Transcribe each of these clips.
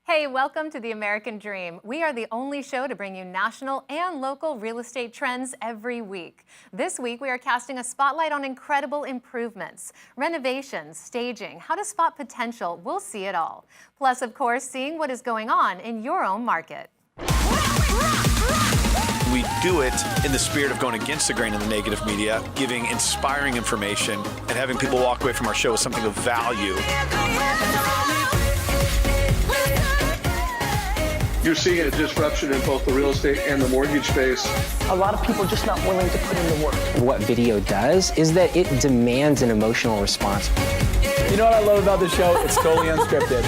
Hey, welcome to the American Dream. We are the only show to bring you national and local real estate trends every week. This week, we are casting a spotlight on incredible improvements, renovations, staging, how to spot potential. We'll see it all. Plus, of course, seeing what is going on in your own market. We do it in the spirit of going against the grain of the negative media, giving inspiring information, and having people walk away from our show with something of value. You're seeing a disruption in both the real estate and the mortgage space. A lot of people are just not willing to put in the work. What video does is that it demands an emotional response. You know what I love about the show? It's totally unscripted.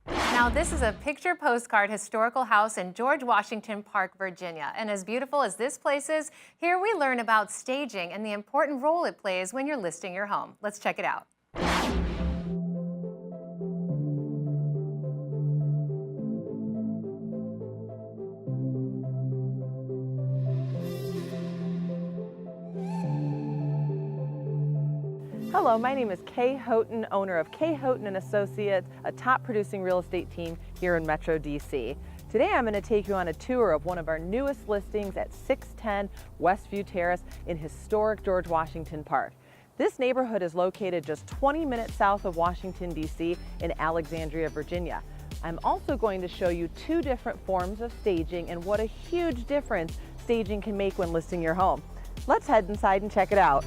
Now, this is a picture postcard historical house in George Washington Park, Virginia. And as beautiful as this place is, here we learn about staging and the important role it plays when you're listing your home. Let's check it out. Hello, my name is Kay Houghton, owner of Kay Houghton & Associates, a top producing real estate team here in Metro DC. Today I'm going to take you on a tour of one of our newest listings at 610 Westview Terrace in historic George Washington Park. This neighborhood is located just 20 minutes south of Washington, DC in Alexandria, Virginia. I'm also going to show you two different forms of staging and what a huge difference staging can make when listing your home. Let's head inside and check it out.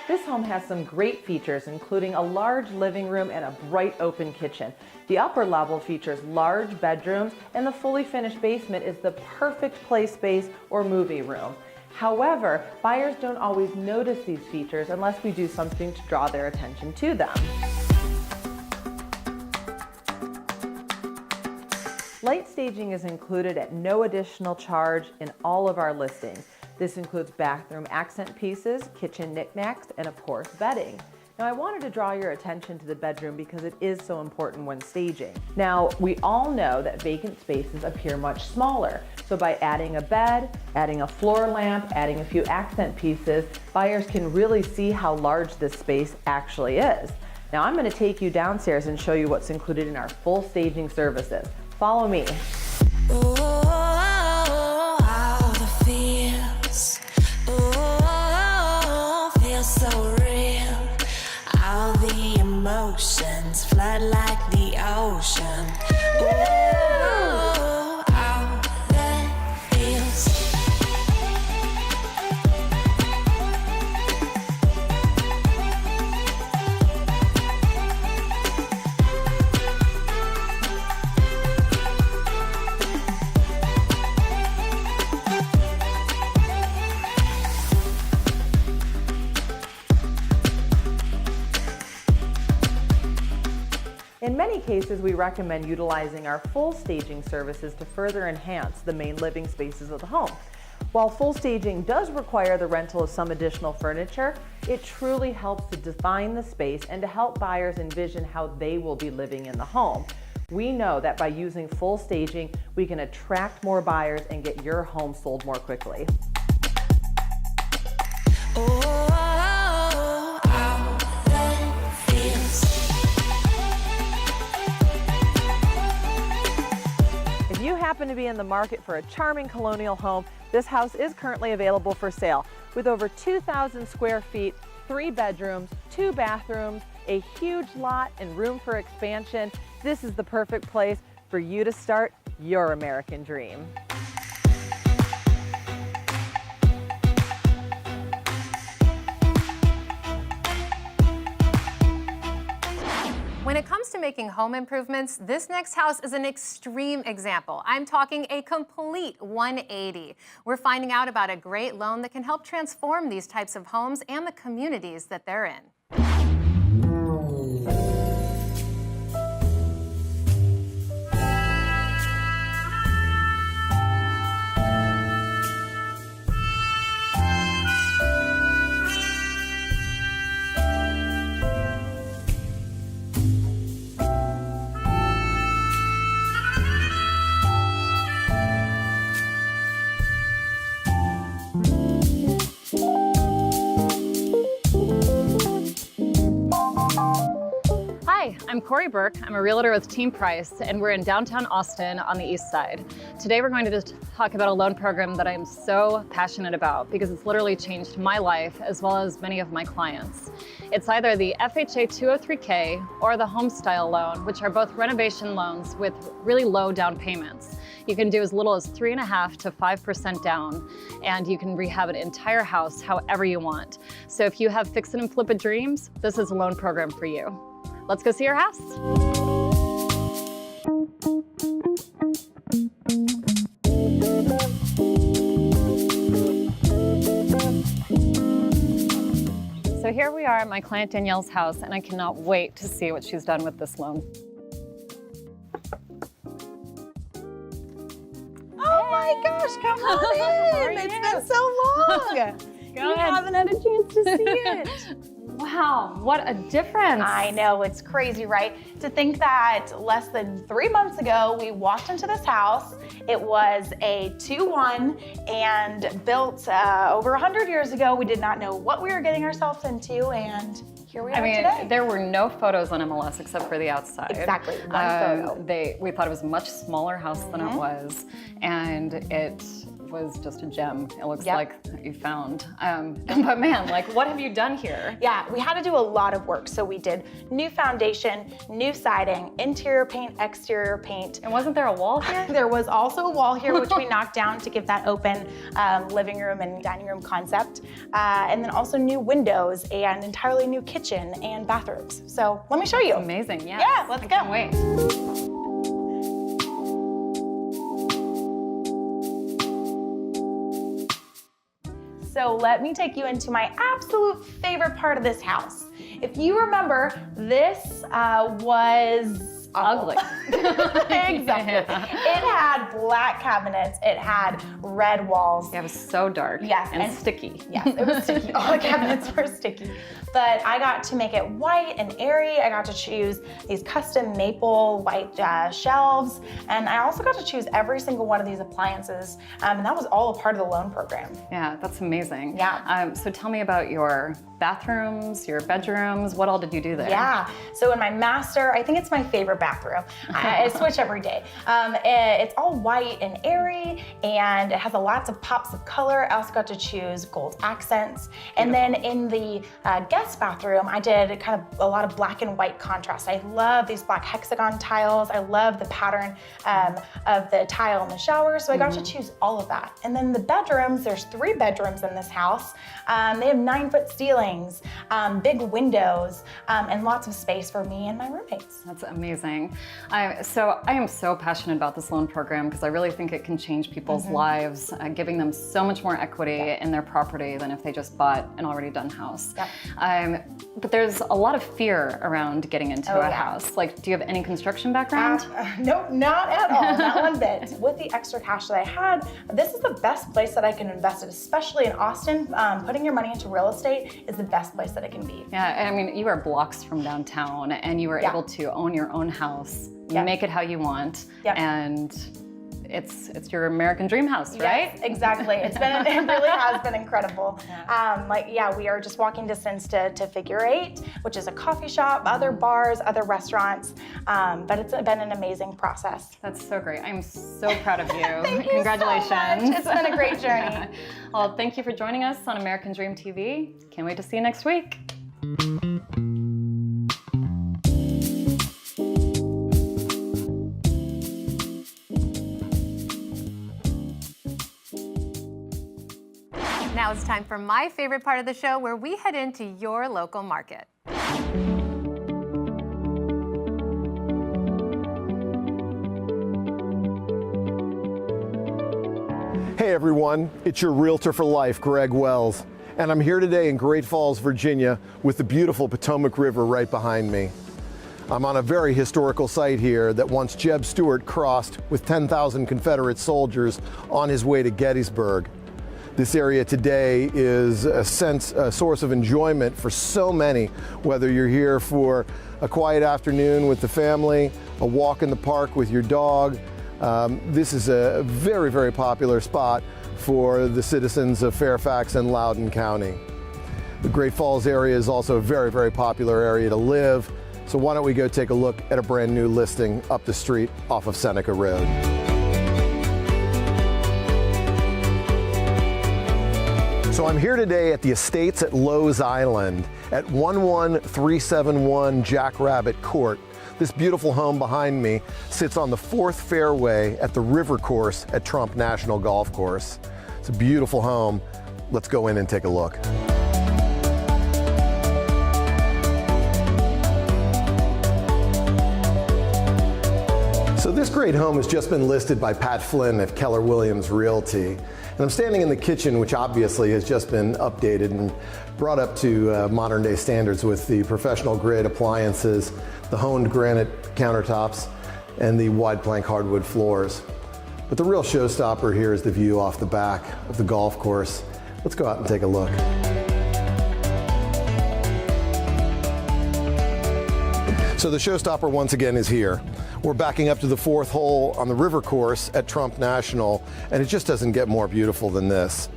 This home has some great features, including a large living room and a bright open kitchen. The upper level features large bedrooms, and the fully finished basement is the perfect play space or movie room. However, buyers don't always notice these features unless we do something to draw their attention to them. Light staging is included at no additional charge in all of our listings. This includes bathroom accent pieces, kitchen knickknacks, and of course, bedding. Now, I wanted to draw your attention to the bedroom because it is so important when staging. Now, we all know that vacant spaces appear much smaller. So by adding a bed, adding a floor lamp, adding a few accent pieces, buyers can really see how large this space actually is. Now, I'm going to take you downstairs and show you what's included in our full staging services. Follow me. So real, all the emotions flood like the ocean. Ooh, all that feels. In many cases, we recommend utilizing our full staging services to further enhance the main living spaces of the home. While full staging does require the rental of some additional furniture, it truly helps to define the space and to help buyers envision how they will be living in the home. We know that by using full staging, we can attract more buyers and get your home sold more quickly. If you happen to be in the market for a charming colonial home, this house is currently available for sale. With over 2,000 square feet, 3 bedrooms, 2 bathrooms, a huge lot, and room for expansion, this is the perfect place for you to start your American dream. When it comes to making home improvements, this next house is an extreme example. I'm talking a complete 180. We're finding out about a great loan that can help transform these types of homes and the communities that they're in. I'm Corey Burke. I'm a realtor with Team Price, and we're in downtown Austin on the east side. Today we're going to just talk about a loan program that I'm so passionate about because it's literally changed my life as well as many of my clients. It's either the FHA 203K or the Homestyle loan, which are both renovation loans with really low down payments. You can do as little as 3.5% to 5% down, and you can rehab an entire house however you want. So if you have fix it and flip it dreams, this is a loan program for you. Let's go see your house. So here we are at my client Danielle's house, and I cannot wait to see what she's done with this loan. Oh my gosh, come on in. It's been so long. Go You ahead. haven't had a chance to see it. Wow, what a difference. I know, it's crazy, right? To think that less than 3 months ago, we walked into this house. It was a 2-1 and built over 100 years ago. We did not know what we were getting ourselves into, and here we are today. There were no photos on MLS except for the outside. Exactly, one photo. We thought it was a much smaller house than it was, and it was just a gem. It looks like you found. But man, like, what have you done here? Yeah, we had to do a lot of work. So we did new foundation, new siding, interior paint, exterior paint. And wasn't there a wall here? There was also a wall here, which we knocked down to give that open living room and dining room concept. And then also new windows and entirely new kitchen and bathrooms. So let me show you. Amazing, yes. Yeah, let's go. Can't wait. So let me take you into my absolute favorite part of this house. If you remember, this was ugly. Exactly. Yeah. It had black cabinets. It had red walls. Yeah, it was so dark. Yes, and sticky. Yes, it was sticky. All the cabinets were sticky. But I got to make it white and airy. I got to choose these custom maple white shelves. And I also got to choose every single one of these appliances. And that was all a part of the loan program. Yeah, that's amazing. Yeah. So tell me about your bathrooms, your bedrooms. What all did you do there? Yeah, so in my master, I think it's my favorite bathroom. I switch every day. It's all white and airy, and it has lots of pops of color. I also got to choose gold accents. And then in the guest bathroom, I did kind of a lot of black and white contrast. I love these black hexagon tiles. I love the pattern of the tile in the shower, so I got to choose all of that. And then the bedrooms, there's 3 bedrooms in this house. They have 9-foot ceilings, big windows, and lots of space for me and my roommates. That's amazing. So I am so passionate about this loan program because I really think it can change people's lives, giving them so much more equity in their property than if they just bought an already done house. But there's a lot of fear around getting into a house. Like, do you have any construction background? Nope, not at all, not one bit. With the extra cash that I had, this is the best place that I can invest it, especially in Austin. Putting your money into real estate is the best place that it can be. Yeah, I mean, you are blocks from downtown and you were able to own your own house. You make it how you want, and it's your American dream house, right? Yes, exactly. It really has been incredible. We are just walking distance to Figure 8, which is a coffee shop, other bars, other restaurants, but it's been an amazing process. That's so great. I'm so proud of you. Thank you Congratulations. so much. It's been a great journey. Well, thank you for joining us on American Dream TV. Can't wait to see you next week. Now it's time for my favorite part of the show where we head into your local market. Hey everyone, it's your Realtor for Life, Greg Wells, and I'm here today in Great Falls, Virginia with the beautiful Potomac River right behind me. I'm on a very historical site here that once Jeb Stuart crossed with 10,000 Confederate soldiers on his way to Gettysburg. This area today is a source of enjoyment for so many, whether you're here for a quiet afternoon with the family, a walk in the park with your dog. This is a very, very popular spot for the citizens of Fairfax and Loudoun County. The Great Falls area is also a very, very popular area to live, So why don't we go take a look at a brand new listing up the street off of Seneca Road. So I'm here today at the Estates at Lowe's Island at 11371 Jackrabbit Court. This beautiful home behind me sits on the 4th fairway at the River Course at Trump National Golf Course. It's a beautiful home. Let's go in and take a look. So this great home has just been listed by Pat Flynn at Keller Williams Realty. And I'm standing in the kitchen, which obviously has just been updated and brought up to modern day standards with the professional grade appliances, the honed granite countertops, and the wide plank hardwood floors. But the real showstopper here is the view off the back of the golf course. Let's go out and take a look. So the showstopper once again is here. We're backing up to the 4th hole on the River Course at Trump National, and it just doesn't get more beautiful than this.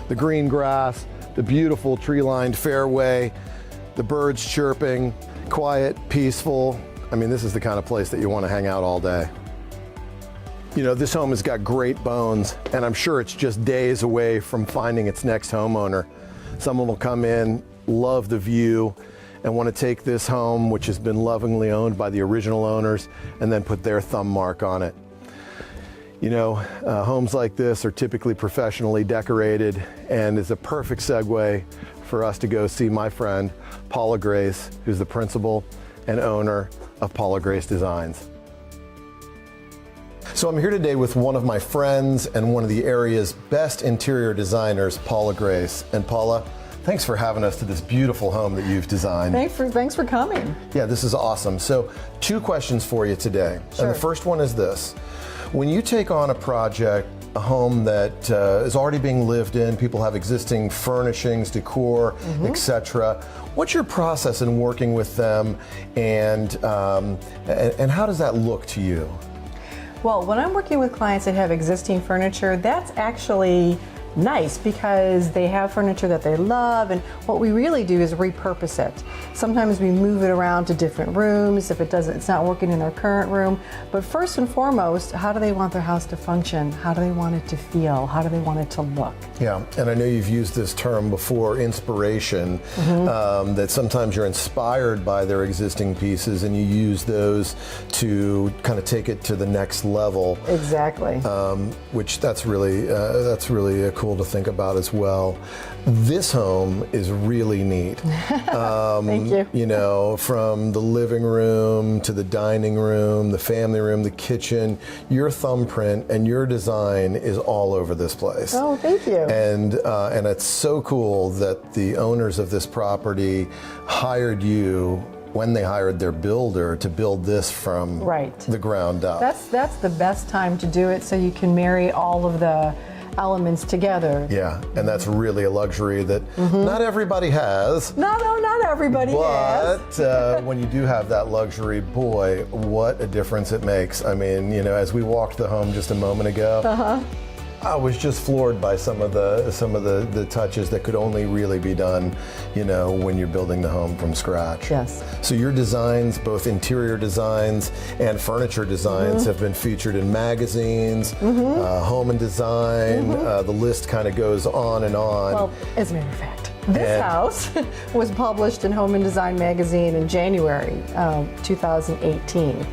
The green grass, the beautiful tree-lined fairway, the birds chirping, quiet, peaceful. I mean, this is the kind of place that you want to hang out all day. You know, this home has got great bones, and I'm sure it's just days away from finding its next homeowner. Someone will come in, love the view, and want to take this home, which has been lovingly owned by the original owners, and then put their thumb mark on it. You know, homes like this are typically professionally decorated, and is a perfect segue for us to go see my friend, Paula Grace, who's the principal and owner of Paula Grace Designs. So I'm here today with one of my friends and one of the area's best interior designers, Paula Grace. And Paula, thanks for having us to this beautiful home that you've designed. Thanks for coming. Yeah, this is awesome. So 2 questions for you today. Sure. And the first one is this. When you take on a project, a home that is already being lived in, people have existing furnishings, decor, etc., what's your process in working with them, and how does that look to you? Well, when I'm working with clients that have existing furniture, that's actually nice because they have furniture that they love, and what we really do is repurpose it. Sometimes we move it around to different rooms if it's not working in their current room. But first and foremost, how do they want their house to function? How do they want it to feel? How do they want it to look? Yeah, and I know you've used this term before, inspiration, that sometimes you're inspired by their existing pieces and you use those to kind of take it to the next level. Exactly. Which that's really cool to think about as well. This home is really neat. Thank you. You know, from the living room to the dining room, the family room, the kitchen, your thumbprint and your design is all over this place. Oh, thank you. And it's so cool that the owners of this property hired you when they hired their builder to build this from the ground up. That's the best time to do it, so you can marry all of the elements together. Yeah, and that's really a luxury that not everybody has. No, not everybody has. But when you do have that luxury, boy, what a difference it makes. I mean, you know, as we walked the home just a moment ago, I was just floored by some of the touches that could only really be done, you know, when you're building the home from scratch. Yes. So your designs, both interior designs and furniture designs, have been featured in magazines, Home and Design. The list kind of goes on and on. Well, as a matter of fact, this house was published in Home and Design magazine in January 2018.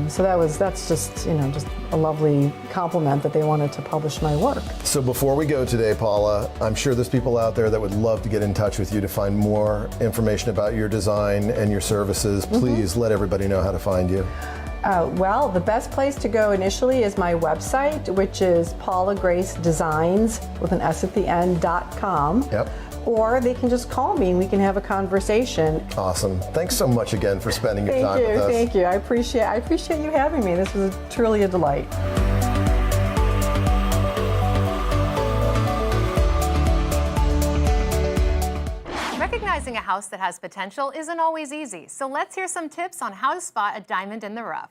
So that's just, you know, just a lovely compliment that they wanted to publish my work. So before we go today, Paula, I'm sure there's people out there that would love to get in touch with you to find more information about your design and your services. Please let everybody know how to find you. Well, the best place to go initially is my website, which is paulagracedesigns with an S at the end.com. Yep. Or they can just call me and we can have a conversation. Awesome. Thanks so much again for spending your time with us. Thank you. I appreciate you having me. This was truly a delight. Recognizing a house that has potential isn't always easy, so let's hear some tips on how to spot a diamond in the rough.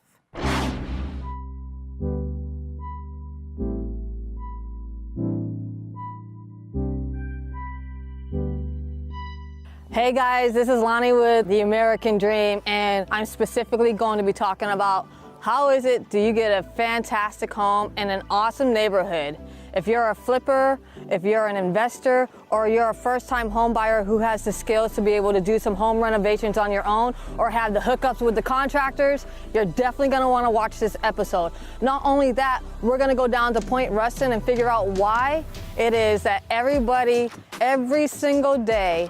Hey guys, this is Lani with The American Dream, and I'm specifically going to be talking about how is it do you get a fantastic home in an awesome neighborhood. If you're a flipper, if you're an investor, or you're a first-time home buyer who has the skills to be able to do some home renovations on your own or have the hookups with the contractors, you're definitely going to want to watch this episode. Not only that, we're going to go down to Point Ruston and figure out why it is that everybody, every single day,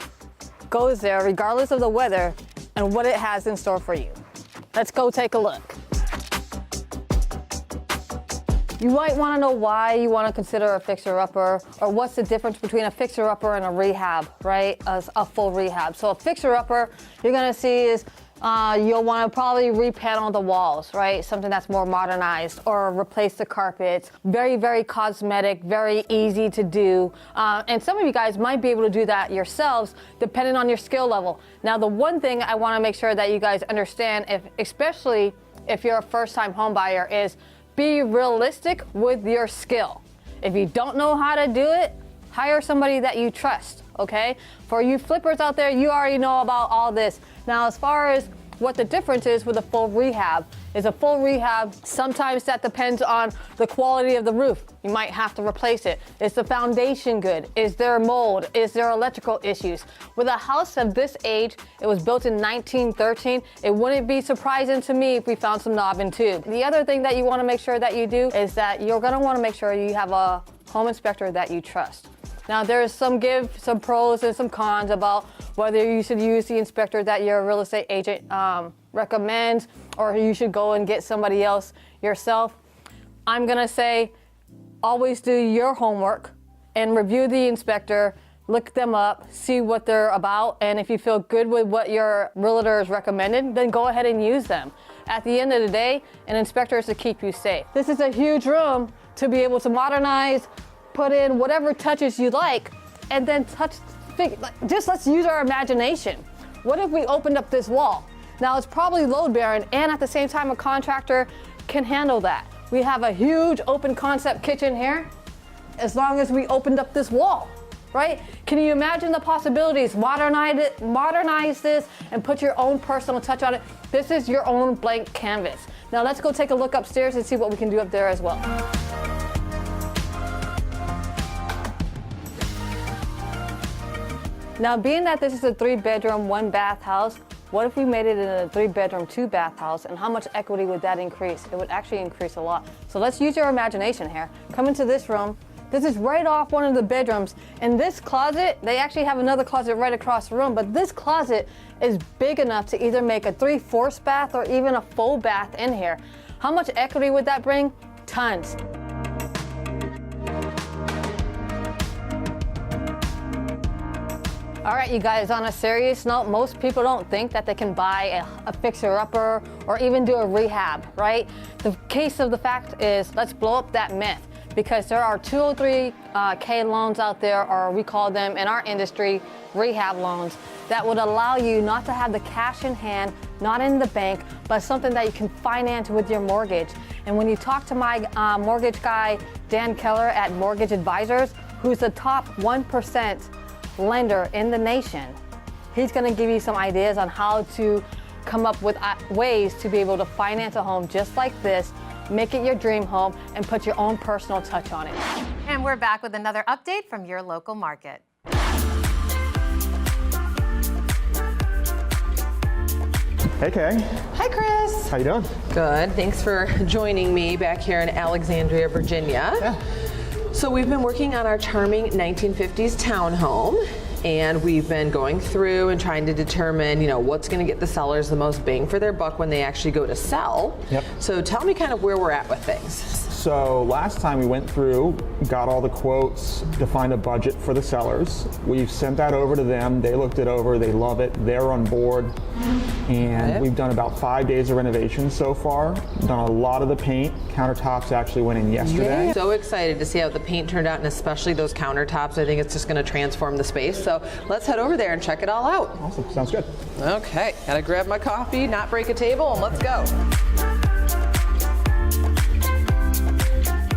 goes there regardless of the weather and what it has in store for you. Let's go take a look. You might want to know why you want to consider a fixer-upper, or what's the difference between a fixer-upper and a rehab, right? A full rehab. So a fixer-upper you're going to see is you'll want to probably repanel the walls, right? Something that's more modernized, or replace the carpets. Very, very cosmetic, very easy to do. And some of you guys might be able to do that yourselves, depending on your skill level. Now, the one thing I want to make sure that you guys understand, especially if you're a first-time home buyer, is be realistic with your skill. If you don't know how to do it, hire somebody that you trust, okay? For you flippers out there, you already know about all this. Now, as far as what the difference is with a full rehab, is a full rehab, sometimes that depends on the quality of the roof. You might have to replace it. Is the foundation good? Is there mold? Is there electrical issues? With a house of this age, it was built in 1913, it wouldn't be surprising to me if we found some knob and tube. The other thing that you want to make sure that you do is that you're going to want to make sure you have a home inspector that you trust. Now, there's some pros and some cons about whether you should use the inspector that your real estate agent recommends, or you should go and get somebody else yourself. I'm gonna say, always do your homework and review the inspector, look them up, see what they're about, and if you feel good with what your realtor is recommended, then go ahead and use them. At the end of the day, an inspector is to keep you safe. This is a huge room to be able to modernize, put in whatever touches you like, and then just let's use our imagination. What if we opened up this wall? Now, it's probably load bearing, and at the same time, a contractor can handle that. We have a huge open concept kitchen here, as long as we opened up this wall, right? Can you imagine the possibilities? Modernize this and put your own personal touch on it. This is your own blank canvas. Now let's go take a look upstairs and see what we can do up there as well. Now, being that this is a 3-bedroom, 1-bath house, what if we made it in a 3-bedroom, 2-bath house, and how much equity would that increase? It would actually increase a lot. So let's use your imagination here. Come into this room. This is right off one of the bedrooms. In this closet, they actually have another closet right across the room, but this closet is big enough to either make a 3/4 bath or even a full bath in here. How much equity would that bring? Tons. All right, you guys, on a serious note, most people don't think that they can buy a fixer-upper or even do a rehab, right? The case of the fact is, let's blow up that myth, because there are 203K loans out there, or we call them in our industry rehab loans, that would allow you not to have the cash in hand, not in the bank, but something that you can finance with your mortgage. And when you talk to my mortgage guy, Dan Keller at Mortgage Advisors, who's the top 1% lender in the nation, he's going to give you some ideas on how to come up with ways to be able to finance a home just like this, make it your dream home, and put your own personal touch on it. And we're back with another update from your local market. Hey, Kay. Hi, Chris. How you doing? Good. Thanks for joining me back here in Alexandria, Virginia. Yeah. So we've been working on our charming 1950s townhome, and we've been going through and trying to determine, what's going to get the sellers the most bang for their buck when they actually go to sell. Yep. So tell me kind of where we're at with things. So last time we went through, got all the quotes, defined a budget for the sellers. We've sent that over to them. They looked it over. They love it. They're on board. And we've done about 5 days of renovations so far. Done a lot of the paint. Countertops actually went in yesterday. Yeah. So excited to see how the paint turned out, and especially those countertops. I think it's just going to transform the space. So let's head over there and check it all out. Awesome. Sounds good. Okay. Gotta grab my coffee, not break a table, and let's go.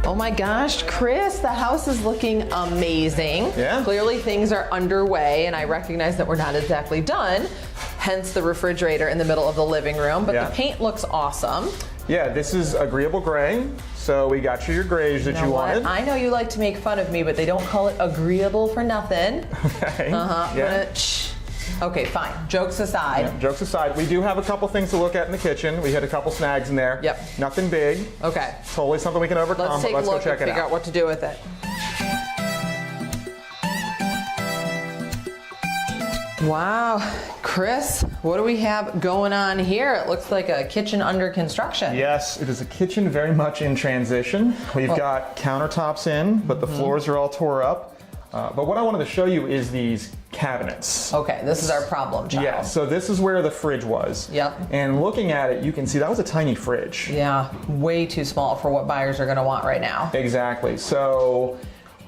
Oh my gosh, Chris, the house is looking amazing. Yeah. Clearly things are underway, and I recognize that we're not exactly done, hence the refrigerator in the middle of the living room, but Yeah. the paint looks awesome. Yeah, this is agreeable gray. So we got you your grays that you wanted. I know you like to make fun of me, but they don't call it agreeable for nothing. Okay. Yeah. Okay, fine. Jokes aside. Yeah, jokes aside, we do have a couple things to look at in the kitchen. We had a couple snags in there. Yep. Nothing big. Okay. Totally something we can overcome, Let's take but a let's look go check and it figure out. out what to do with it. Wow, Chris, what do we have going on here? It looks like a kitchen under construction. Yes, it is a kitchen very much in transition. We've got countertops in, but the floors are all tore up. But what I wanted to show you is these cabinets. Okay, this is our problem child. Yeah, so this is where the fridge was. Yep. And looking at it, you can see that was a tiny fridge. Yeah, way too small for what buyers are gonna want right now. Exactly. So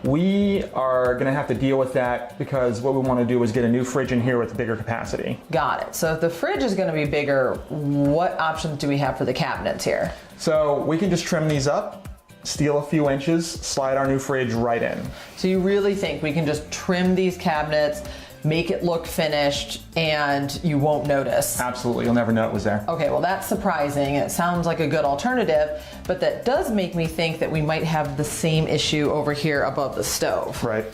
we are going to have to deal with that because what we want to do is get a new fridge in here with bigger capacity. Got it. So if the fridge is going to be bigger, what options do we have for the cabinets here? So we can just trim these up, steal a few inches, slide our new fridge right in. So you really think we can just trim these cabinets, make it look finished, and you won't notice? Absolutely. You'll never know it was there. Okay, well that's surprising. It sounds like a good alternative, but that does make me think that we might have the same issue over here above the stove. Right.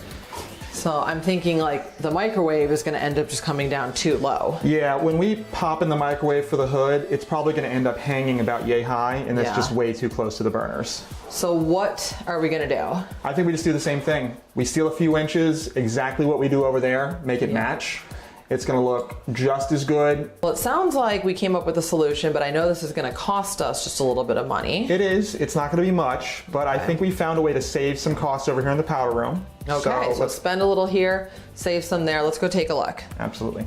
So I'm thinking like the microwave is going to end up just coming down too low. Yeah, when we pop in the microwave for the hood, it's probably going to end up hanging about yay high, and that's just way too close to the burners. So what are we going to do? I think we just do the same thing. We steal a few inches, exactly what we do over there, make it match. It's going to look just as good. Well, it sounds like we came up with a solution, but I know this is going to cost us just a little bit of money. It is. It's not going to be much, but I think we found a way to save some costs over here in the powder room. Okay, so let's spend a little here, save some there. Let's go take a look. Absolutely.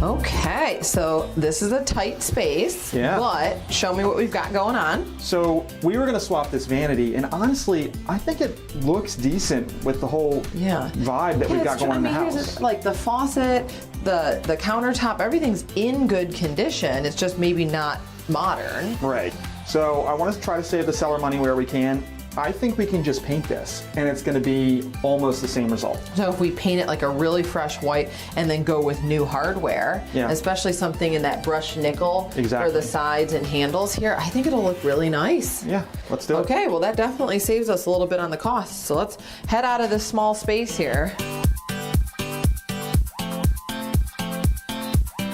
Okay, so this is a tight space, but show me what we've got going on. So we were going to swap this vanity, and honestly, I think it looks decent with the whole vibe that we've got going in the house. Like the faucet, the countertop, everything's in good condition. It's just maybe not modern. Right. So I want to try to save the seller money where we can. I think we can just paint this, and it's going to be almost the same result. So if we paint it like a really fresh white and then go with new hardware, especially something in that brushed nickel for the sides and handles here, I think it'll look really nice. Yeah, let's do it. Okay, well that definitely saves us a little bit on the cost. So let's head out of this small space here.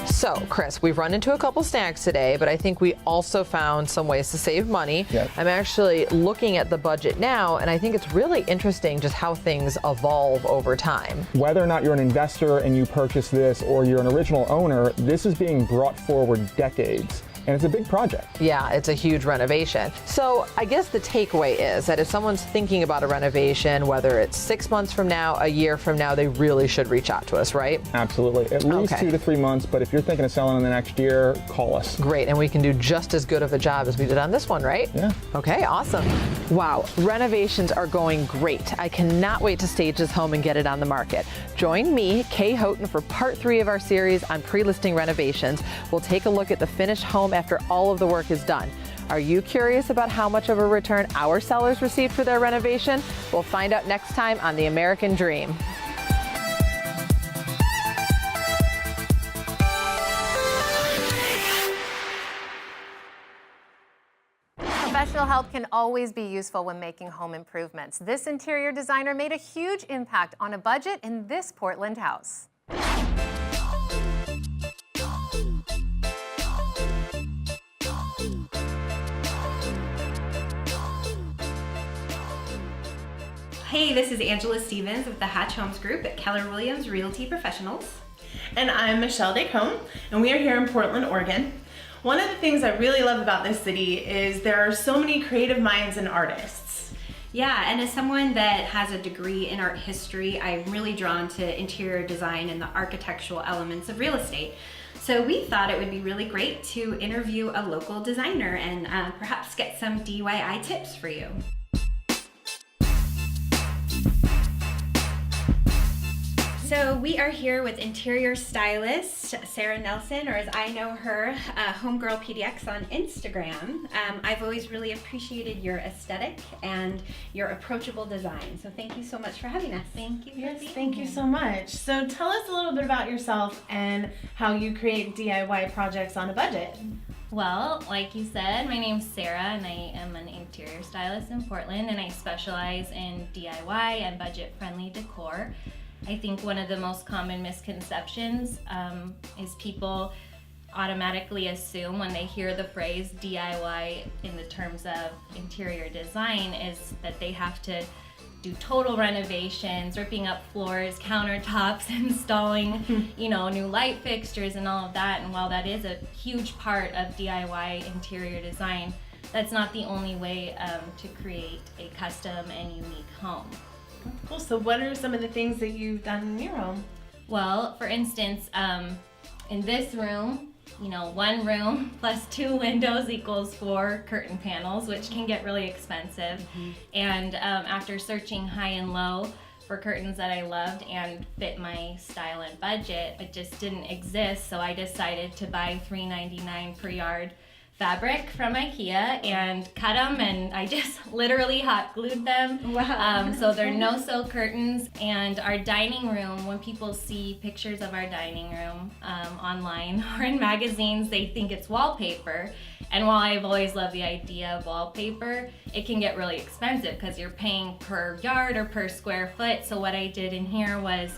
So, Chris, we've run into a couple snags today, but I think we also found some ways to save money. I'm actually looking at the budget now, and I think it's really interesting just how things evolve over time. Whether or not you're an investor and you purchase this or you're an original owner, this is being brought forward decades. And it's a big project. Yeah, it's a huge renovation. So I guess the takeaway is that if someone's thinking about a renovation, whether it's 6 months from now, a year from now, they really should reach out to us, right? Absolutely. At least 2 to 3 months, but if you're thinking of selling in the next year, call us. Great, and we can do just as good of a job as we did on this one, right? Yeah. Okay, awesome. Wow, renovations are going great. I cannot wait to stage this home and get it on the market. Join me, Kay Houghton, for part 3 of our series on pre-listing renovations. We'll take a look at the finished home after all of the work is done. Are you curious about how much of a return our sellers received for their renovation? We'll find out next time on The American Dream. Professional help can always be useful when making home improvements. This interior designer made a huge impact on a budget in this Portland house. Hey, this is Angela Stevens with the Hatch Homes Group at Keller Williams Realty Professionals. And I'm Michelle Descombes, and we are here in Portland, Oregon. One of the things I really love about this city is there are so many creative minds and artists. Yeah, and as someone that has a degree in art history, I'm really drawn to interior design and the architectural elements of real estate. So we thought it would be really great to interview a local designer and perhaps get some DIY tips for you. So we are here with interior stylist Sarah Nelson, or as I know her, Homegirl PDX on Instagram. I've always really appreciated your aesthetic and your approachable design. So thank you so much for having us. Thank you. Yes, thank you so much. So tell us a little bit about yourself and how you create DIY projects on a budget. Well, like you said, my name's Sarah and I am an interior stylist in Portland, and I specialize in DIY and budget-friendly decor. I think one of the most common misconceptions is people automatically assume when they hear the phrase DIY in the terms of interior design is that they have to do total renovations, ripping up floors, countertops, installing, new light fixtures and all of that. And while that is a huge part of DIY interior design, that's not the only way to create a custom and unique home. Cool. So what are some of the things that you've done in your home? Well, for instance, in this room, one room plus 2 windows equals 4 curtain panels, which can get really expensive. And after searching high and low for curtains that I loved and fit my style and budget, it just didn't exist. So I decided to buy $3.99 per yard fabric from IKEA and cut them, and I just literally hot glued them. Wow. So they're no-sew curtains. And our dining room, when people see pictures of our dining room online or in magazines, they think it's wallpaper. And while I've always loved the idea of wallpaper, it can get really expensive because you're paying per yard or per square foot. So what I did in here was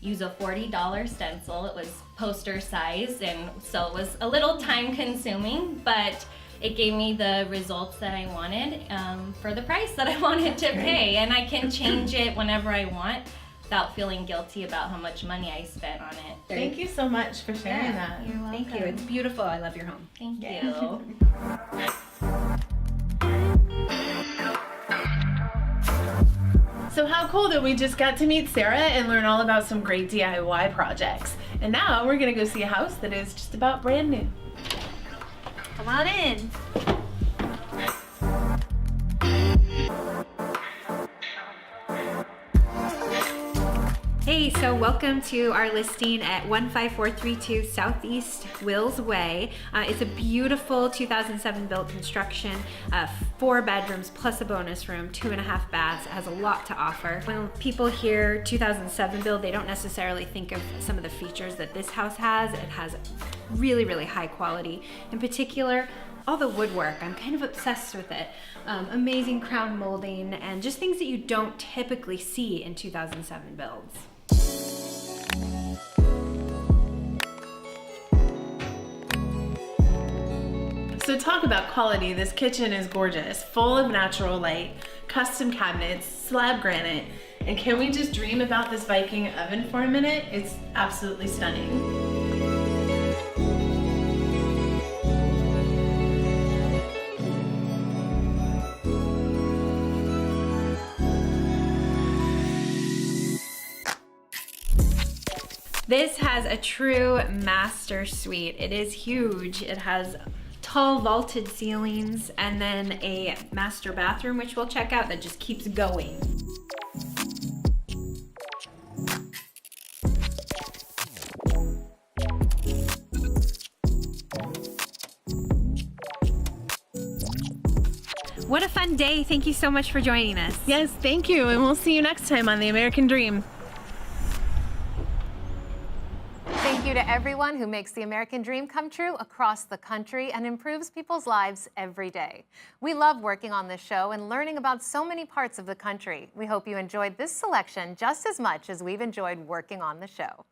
use a $40 stencil. It was poster size, and so it was a little time consuming, but it gave me the results that I wanted for the price that I wanted to pay. And I can change it whenever I want without feeling guilty about how much money I spent on it. Thank you so much for sharing that. You're welcome. Thank you. It's beautiful. I love your home. Thank you. So how cool that we just got to meet Sarah and learn all about some great DIY projects. And now we're gonna go see a house that is just about brand new. Come on in. Hey, so welcome to our listing at 15432 Southeast Wills Way. It's a beautiful 2007 built construction, 4 bedrooms plus a bonus room, 2.5 baths. It has a lot to offer. When people hear 2007 build, they don't necessarily think of some of the features that this house has. It has really, really high quality. In particular, all the woodwork, I'm kind of obsessed with it. Amazing crown molding and just things that you don't typically see in 2007 builds. So talk about quality. This kitchen is gorgeous, full of natural light, custom cabinets, slab granite. And can we just dream about this Viking oven for a minute? It's absolutely stunning. This has a true master suite. It is huge. It has tall vaulted ceilings and then a master bathroom, which we'll check out, that just keeps going. What a fun day. Thank you so much for joining us. Yes, thank you. And we'll see you next time on The American Dream. Thank you to everyone who makes the American dream come true across the country and improves people's lives every day. We love working on this show and learning about so many parts of the country. We hope you enjoyed this selection just as much as we've enjoyed working on the show.